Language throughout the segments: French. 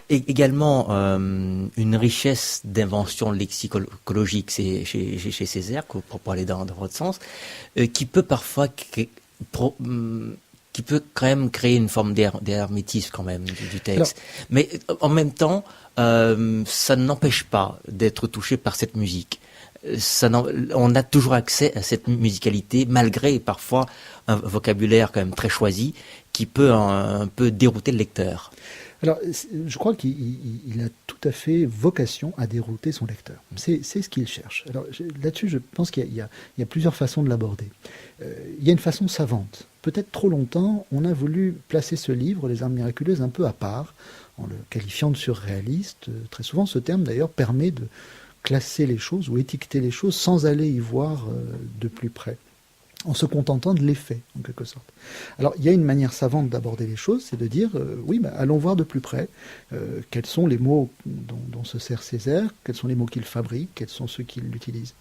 également une richesse d'invention lexicologique chez Césaire, pour aller dans votre sens, qui peut parfois qui peut quand même créer une forme d'hermétisme quand même du texte. Alors, mais en même temps, ça n'empêche pas d'être touché par cette musique. On a toujours accès à cette musicalité, malgré parfois un vocabulaire quand même très choisi, qui peut un peu dérouter le lecteur. Alors, je crois qu'il a tout à fait vocation à dérouter son lecteur. C'est ce qu'il cherche. Alors, là-dessus, je pense qu'il y a plusieurs façons de l'aborder. Il y a une façon savante. Peut-être trop longtemps, on a voulu placer ce livre, Les Armes miraculeuses, un peu à part, en le qualifiant de surréaliste. Très souvent, ce terme, d'ailleurs, permet de classer les choses ou étiqueter les choses sans aller y voir de plus près, en se contentant de l'effet, en quelque sorte. Alors, il y a une manière savante d'aborder les choses, c'est de dire, oui, allons voir de plus près quels sont les mots dont se sert Césaire, quels sont les mots qu'il fabrique, quels sont ceux qu'il utilise.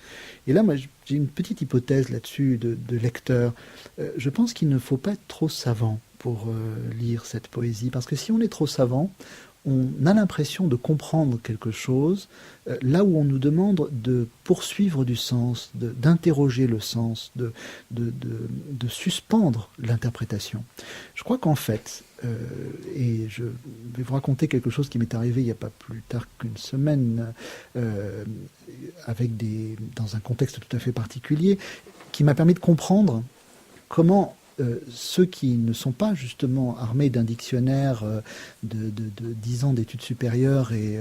Et là, moi, j'ai une petite hypothèse là-dessus de lecteur. Je pense qu'il ne faut pas être trop savant pour lire cette poésie, parce que si on est trop savant, on a l'impression de comprendre quelque chose là où on nous demande de poursuivre du sens, d'interroger le sens, de suspendre l'interprétation. Je crois qu'en fait, et je vais vous raconter quelque chose qui m'est arrivé il n'y a pas plus tard qu'une semaine, dans un contexte tout à fait particulier, qui m'a permis de comprendre comment ceux qui ne sont pas justement armés d'un dictionnaire de 10 ans d'études supérieures et,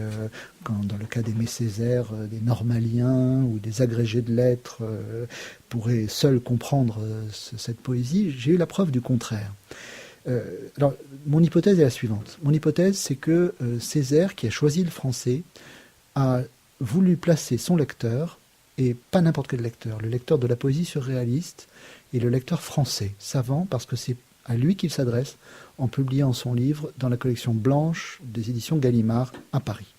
dans le cas d'Aimé Césaire, des normaliens ou des agrégés de lettres pourraient seuls comprendre cette poésie, j'ai eu la preuve du contraire. Alors, mon hypothèse est la suivante. Mon hypothèse, c'est que Césaire, qui a choisi le français, a voulu placer son lecteur, et pas n'importe quel lecteur, le lecteur de la poésie surréaliste, et le lecteur français, savant, parce que c'est à lui qu'il s'adresse en publiant son livre dans la collection blanche des éditions Gallimard à Paris,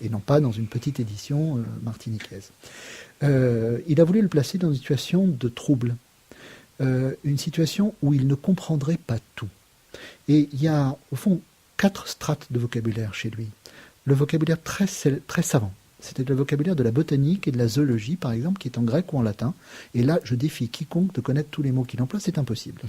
et non pas dans une petite édition martiniquaise. Il a voulu le placer dans une situation de trouble, une situation où il ne comprendrait pas tout. Et il y a, au fond, 4 strates de vocabulaire chez lui. Le vocabulaire très savant. C'était le vocabulaire de la botanique et de la zoologie, par exemple, qui est en grec ou en latin. Et là, je défie quiconque de connaître tous les mots qu'il emploie, c'est impossible.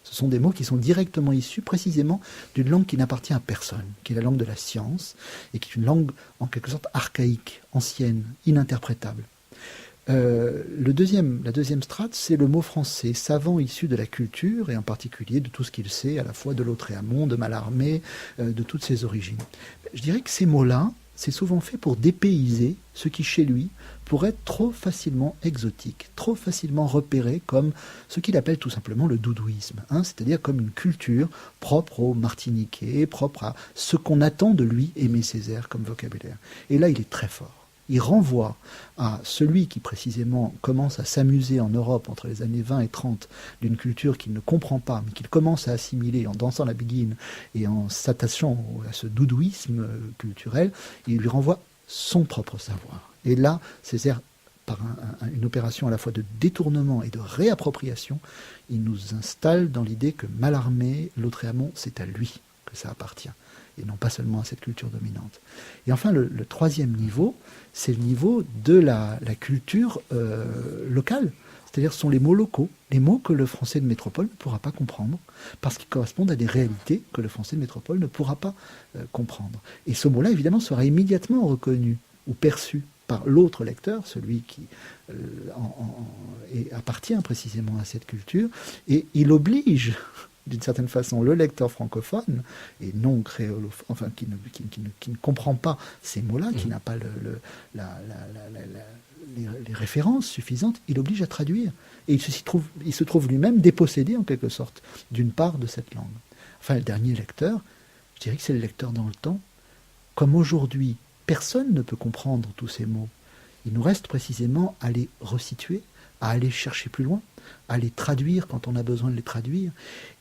Ce sont des mots qui sont directement issus précisément d'une langue qui n'appartient à personne, qui est la langue de la science, et qui est une langue en quelque sorte archaïque, ancienne, ininterprétable. La deuxième strate, c'est le mot français, savant issu de la culture, et en particulier de tout ce qu'il sait, à la fois de Lautréamont, de Mallarmé, de toutes ses origines. Je dirais que ces mots-là, c'est souvent fait pour dépayser ce qui, chez lui, pourrait être trop facilement exotique, trop facilement repéré comme ce qu'il appelle tout simplement le doudouisme, c'est-à-dire comme une culture propre aux Martiniquais, propre à ce qu'on attend de lui, Aimé Césaire, comme vocabulaire. Et là, il est très fort. Il renvoie à celui qui précisément commence à s'amuser en Europe entre les années 20 et 30 d'une culture qu'il ne comprend pas, mais qu'il commence à assimiler en dansant la biguine et en s'attachant à ce doudouisme culturel. Il lui renvoie son propre savoir. Et là, Césaire, par une opération à la fois de détournement et de réappropriation, il nous installe dans l'idée que Mallarmé, Lautréamont, c'est à lui que ça appartient, et non pas seulement à cette culture dominante. Et enfin, le troisième niveau, c'est le niveau de la culture locale. C'est-à-dire ce sont les mots locaux, les mots que le français de métropole ne pourra pas comprendre, parce qu'ils correspondent à des réalités que le français de métropole ne pourra pas comprendre. Et ce mot-là, évidemment, sera immédiatement reconnu ou perçu par l'autre lecteur, celui qui appartient précisément à cette culture, et il oblige d'une certaine façon le lecteur francophone et non créolophone, enfin qui ne comprend pas ces mots-là, qui n'a pas les références suffisantes, il oblige à traduire. Et il se trouve lui-même dépossédé en quelque sorte d'une part de cette langue. Enfin, le dernier lecteur, je dirais que c'est le lecteur dans le temps. Comme aujourd'hui, personne ne peut comprendre tous ces mots. Il nous reste précisément à les resituer, à aller chercher plus loin, à les traduire quand on a besoin de les traduire,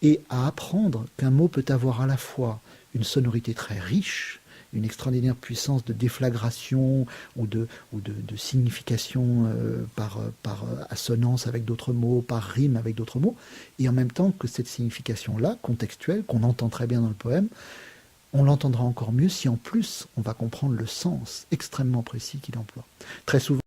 et à apprendre qu'un mot peut avoir à la fois une sonorité très riche, une extraordinaire puissance de déflagration ou de signification par assonance avec d'autres mots, par rime avec d'autres mots, et en même temps que cette signification-là, contextuelle, qu'on entend très bien dans le poème, on l'entendra encore mieux si en plus on va comprendre le sens extrêmement précis qu'il emploie. Très souvent,